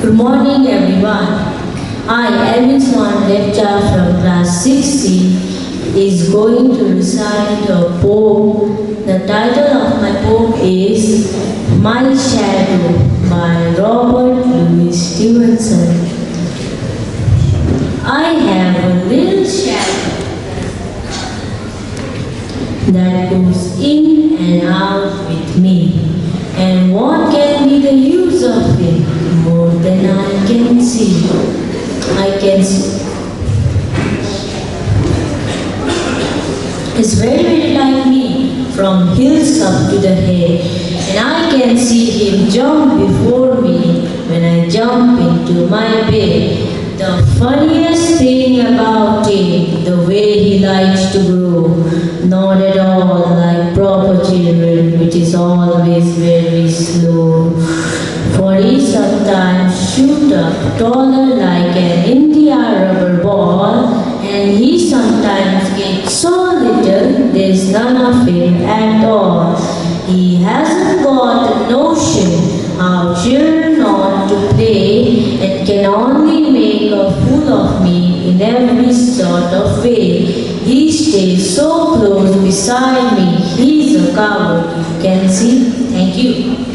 Good morning, everyone. I, Elvin Lepcha from class 6C, is going to recite a poem. The title of my poem is My Shadow by Robert Louis Stevenson. I have a little shadow that goes in and out with me. And what can be the use of it? More than I can see. I can see. It's very, very like me, from hills up to the head. And I can see him jump before me when I jump into my bed. The funniest thing about him, the way he likes to grow, not at all like proper children, which is always very slow. For he sometimes shoot up taller like an India rubber ball, and he sometimes gets so little there's none of him at all. He hasn't got a notion how children ought to play, and can only make a fool of me in every sort of way. He stays so close beside me, he's a coward, you can see. Thank you.